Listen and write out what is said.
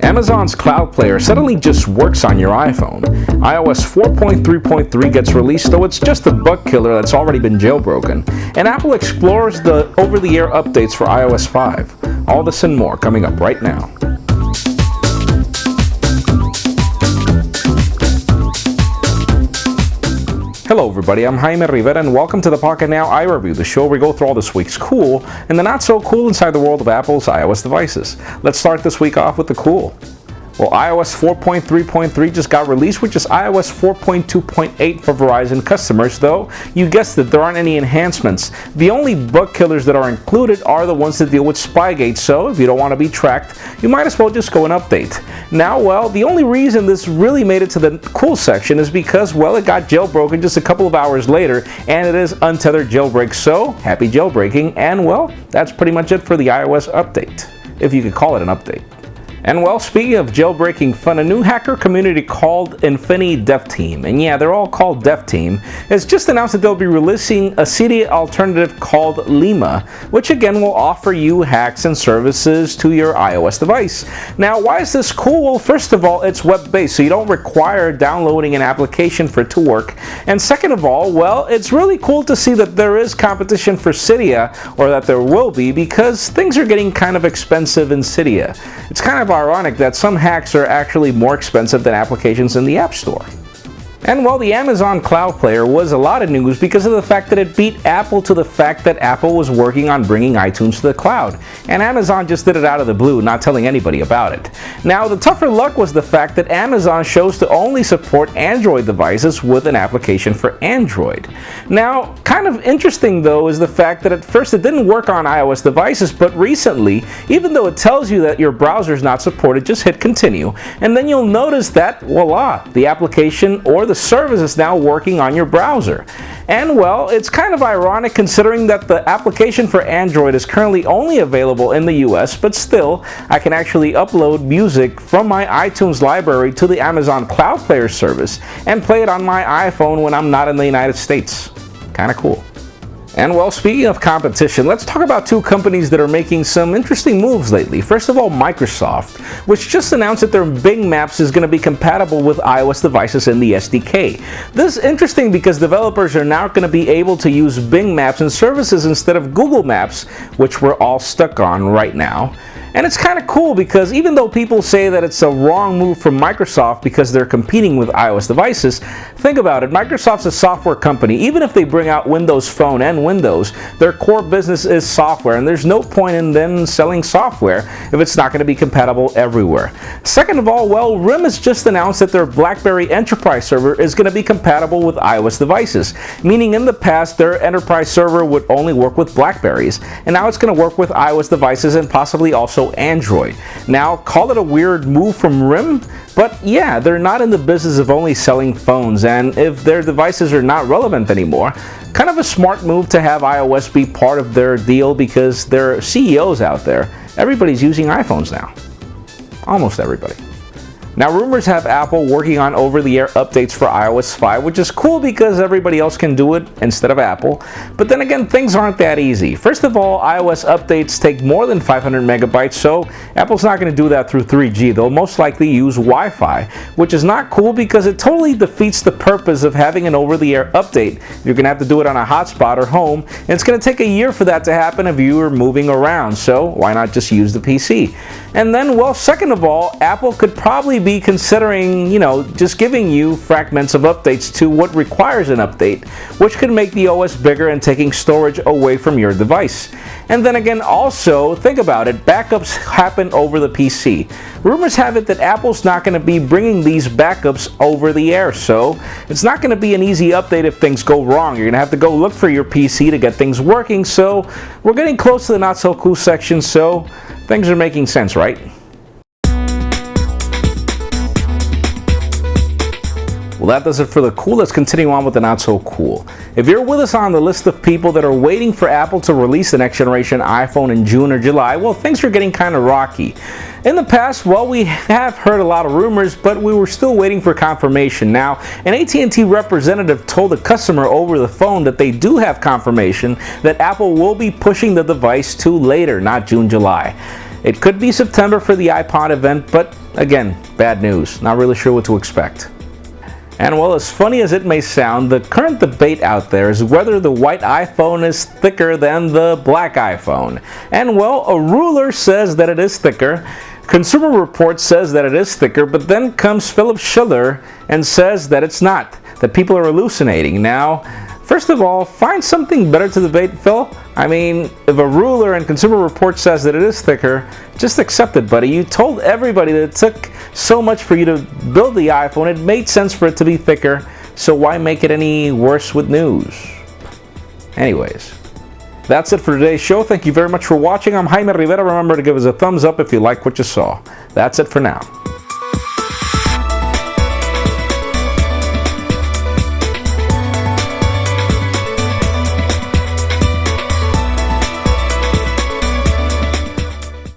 Amazon's Cloud Player suddenly just works on your iPhone. iOS 4.3.3 gets released, though it's just a bug killer that's already been jailbroken. And Apple explores the over-the-air updates for iOS 5. All this and more coming up right now. Hello everybody, I'm Jaime Rivera and welcome to the Pocketnow iReview, the show where we go through all this week's cool and the not so cool inside the world of Apple's iOS devices. Let's start this week off with the cool. Well, iOS 4.3.3 just got released, which is iOS 4.2.8 for Verizon customers, though you guessed it, there aren't any enhancements. The only bug killers that are included are the ones that deal with Spygate, so if you don't want to be tracked, you might as well just go and update. Now, well, the only reason this really made it to the cool section is because, well, it got jailbroken just a couple of hours later, and it is untethered jailbreak, so happy jailbreaking, and well, that's pretty much it for the iOS update, if you could call it an update. And well, speaking of jailbreaking fun, a new hacker community called Infinity Dev Team, and yeah, they're all called Dev Team, has just announced that they'll be releasing a Cydia alternative called Lema, which again will offer you hacks and services to your iOS device. Now, why is this cool? Well, first of all, it's web-based, so you don't require downloading an application for it to work. And second of all, well, it's really cool to see that there is competition for Cydia, or that there will be, because things are getting kind of expensive in Cydia. It's kind of ironic that some hacks are actually more expensive than applications in the App Store. And well, the Amazon Cloud Player was a lot of news because of the fact that it beat Apple to the fact that Apple was working on bringing iTunes to the cloud. And Amazon just did it out of the blue, not telling anybody about it. Now, the tougher luck was the fact that Amazon chose to only support Android devices with an application for Android. Now, kind of interesting though is the fact that at first it didn't work on iOS devices, but recently, even though it tells you that your browser is not supported, just hit continue. And then you'll notice that, voila, the application or the service is now working on your browser. And well, it's kind of ironic considering that the application for Android is currently only available in the US, but still, I can actually upload music from my iTunes library to the Amazon Cloud Player service and play it on my iPhone when I'm not in the United States. Kinda cool. And well, speaking of competition, let's talk about two companies that are making some interesting moves lately. First of all, Microsoft, which just announced that their Bing Maps is going to be compatible with iOS devices in the SDK. This is interesting because developers are now going to be able to use Bing Maps and services instead of Google Maps, which we're all stuck on right now. And it's kind of cool because even though people say that it's a wrong move from Microsoft because they're competing with iOS devices, think about it. Microsoft's a software company. Even if they bring out Windows Phone and Windows, their core business is software, and there's no point in them selling software if it's not going to be compatible everywhere. Second of all, well, RIM has just announced that their Blackberry Enterprise server is going to be compatible with iOS devices, meaning in the past their enterprise server would only work with Blackberries, and now it's going to work with iOS devices and possibly also Android. Now, call it a weird move from RIM, but yeah, they're not in the business of only selling phones, and if their devices are not relevant anymore, kind of a smart move to have iOS be part of their deal because there are CEOs out there. Everybody's using iPhones now. Almost everybody. Now, rumors have Apple working on over-the-air updates for iOS 5, which is cool because everybody else can do it instead of Apple. But then again, things aren't that easy. First of all, iOS updates take more than 500 megabytes, so Apple's not going to do that through 3G. They'll most likely use Wi-Fi, which is not cool because it totally defeats the purpose of having an over-the-air update. You're going to have to do it on a hotspot or home, and it's going to take a year for that to happen if you are moving around, so why not just use the PC? And then, well, second of all, Apple could probably be considering, just giving you fragments of updates to what requires an update, which could make the OS bigger and taking storage away from your device. And then again, also, think about it, backups happen over the PC. Rumors have it that Apple's not going to be bringing these backups over the air, so it's not going to be an easy update if things go wrong. You're going to have to go look for your PC to get things working, so we're getting close to the not so cool section, so things are making sense, right? Well, that does it for the cool. Let's continue on with the not so cool. If you're with us on the list of people that are waiting for Apple to release the next generation iPhone in June or July, well, things are getting kind of rocky. In the past, well, we have heard a lot of rumors, but we were still waiting for confirmation. Now, an AT&T representative told a customer over the phone that they do have confirmation that Apple will be pushing the device to later, not June, July. It could be September for the iPod event, but again, bad news. Not really sure what to expect. And well, as funny as it may sound, the current debate out there is whether the white iPhone is thicker than the black iPhone. And well, a ruler says that it is thicker, Consumer Reports says that it is thicker, but then comes Philip Schiller and says that it's not, that people are hallucinating. Now, first of all, find something better to debate, Phil. I mean, if a ruler and Consumer Reports says that it is thicker, just accept it, buddy. You told everybody that it took so much for you to build the iPhone. It made sense for it to be thicker, so why make it any worse with news? Anyways, that's it for today's show. Thank you very much for watching. I'm Jaime Rivera. Remember to give us a thumbs up if you like what you saw. That's it for now.